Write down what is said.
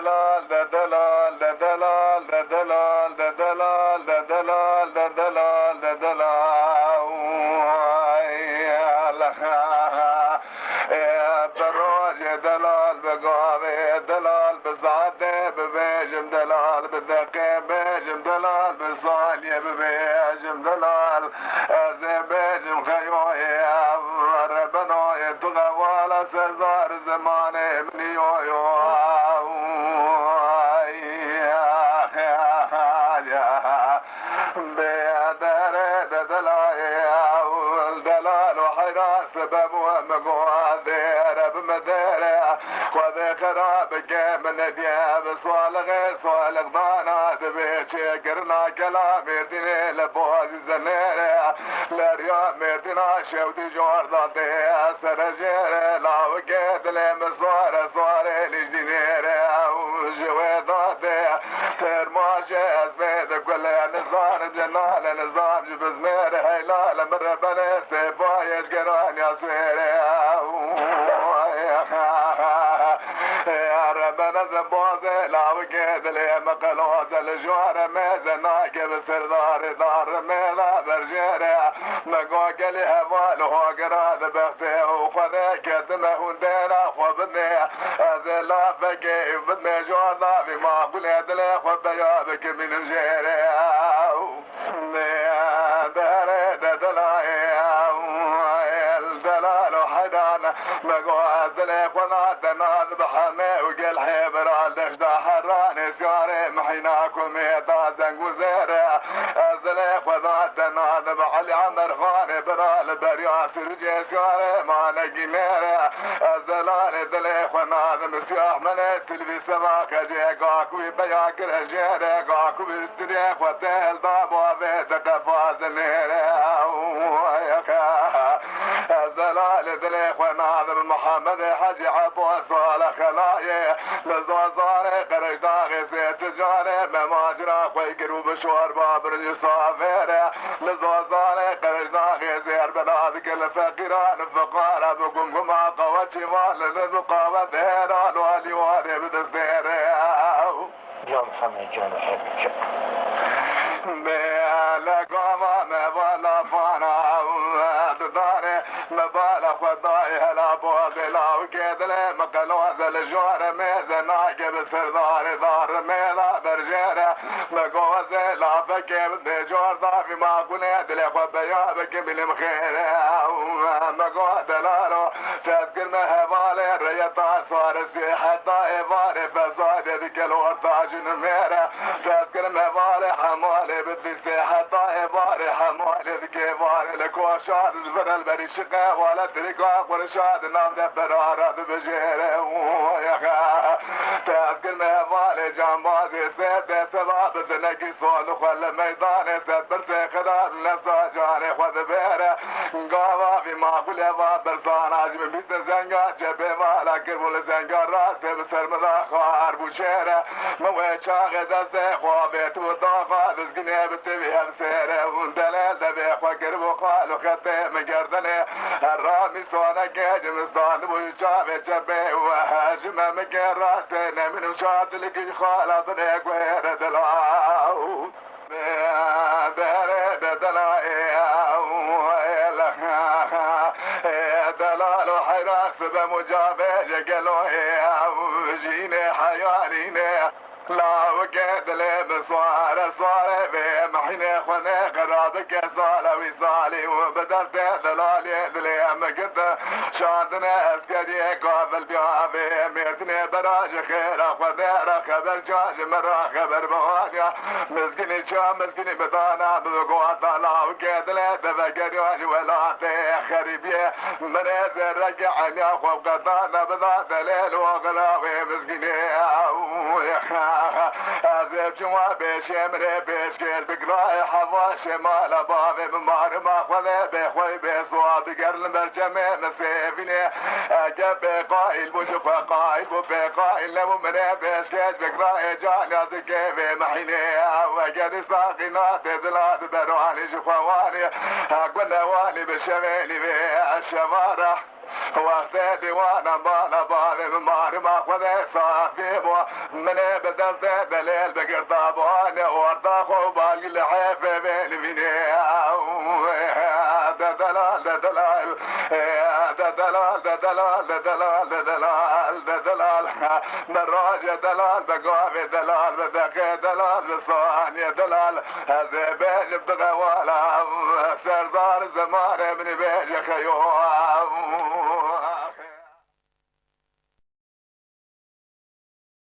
دلال ده دلال ده دلال ده دلال ده دلال ده دلال ده دلال ده دلال يا دروج دلال بقاضي دلال بسعدي ببيجم دلال بالذكي بيجم دلال بصالي ببيجم دلال زي بيجم خيوي ربنا يتغى ولا سزار زماني من يويو دلال وحراس سبب ومقوادير بمدير وذي خراب من ثياب صالغ ضانا دبيتي قرنا كلامي ديني لبوز زنير لريوم دينا شودي جور ضدي سرجير لا وقيت لي مصور صوري لجدينير وجوي ضدي ترماشي اسميد كل نظام جنال نظام جبزمير هيلال من ربنا سيبايش قران يا سويري يا ربنا زبوزي لا وقيت لي مقلوز الجوار ميزناك بسردار دار ميلا برجيري مقوق لي هفال هو قراد بختي وخذيك دمه دينا خبني لا فقي بدني جوار في ما قلت لي خب بيابك من الجيري الدلال وحدانا مقوات لي خنات ناس بحمي وقل حبر الدشدا حراني سياري محيناكم يتازن وزيري الزليخ وذات ناس بحلي عمر خاني برال برياس رجي سياري ما نقي ميري الزلال دليخ وناس مسياح من التلفي سماك جيقاك وبياكر جيري قاك وبستريخ وتيل ضاب وبيت قفاز نيري الزلال دليخ وناس محمد حجي عبو صالح خلايي لزوزاري قرش داغي سيت جاري بماجرا خويقر وبشور بابر يصافيري لزوزاري قرش داغي زير بلاد كل فقيران فقارة بقمقما قوتي مال للقاوة دهران والي واري بدستيري يا محمد يا محمد بلقوما مبالا فانا داري مبالا خداي هلا بوضي لا وكيد لي مقلوز الجوار ميزناك بسردار دار ميلا برجيري مقوزي لا فكي بدي جور ضافي ما قلت لي خبيابك بالمخيري مقود دلالو تذكر مهبالي ريطا صار سيحة طائفاري فزاد ذيك الورطاج نميري تذكر مهبالي حمالي بدي سيحة طائفاري حمالي ذيك فاري لك وشاد الفر البري شقا ولا تريقا ورشاد نام دبرارة بجيري ويخا تذكر مهبالي جنبازي سيدي سباب زنكي صول وخل ميداني سبر سيخدار نسا جاني خذ بيري قاوا في معقول يفاد برسان عجم بيت زنقا جبه مالا كربول زنقا راسي بسر مداخوار بوشيري موي شاغي دستي خوابيت وداخا دزقني بتبيه بسيري وندليل دبي خوا كربو خالو خطي مقردني الرامي صونا كيجم الصان بوشابي جبه وهاجم مكين راسي نمن وشاد لك خالا طريق وهير دلاو دلال وحراس بمجابه قالوا جيني حياليني لا وقيت لي بصوار صار في محيني خوني قرابك صالة وصالي وبدلت دلالي دلي مقد شاندنا اسكري قابل بيابي ميرتني براج خير خذير خبر جاج مرة خبر بوانيا مسكني شا مسكني بدانا بقواتا لا وقيت لي دفقر واج ولاتي خريبي منازل رجعني خوف قطانا بذات ليل وغلاوي مسكني أذيب جوا بيش يمري بيش كير بقراي حواشي مالا بابي بمار ما خذي بيخوي بيصواب قرل مرجمي مسيفيني أجب قائل بوشف قائل وبقائل لو مني بيش كير بقراي جاني أذكيبي محيني وقد ساقنا تدلاد برواني شفواني أقول نواني بشميلي بي الشوارع وقت ديوانا بالا بالي بماري ما خذي صافي من بدلت دليل بقرطاب وانا ورطا خوبالي الحيف بين مني دلال دلال دلال دلال دلال دلال دلال دراجة دلال بقوافي دلال بدك دلال بصاني دلال هذا بين بغوالا سردار زمان من بيج خيول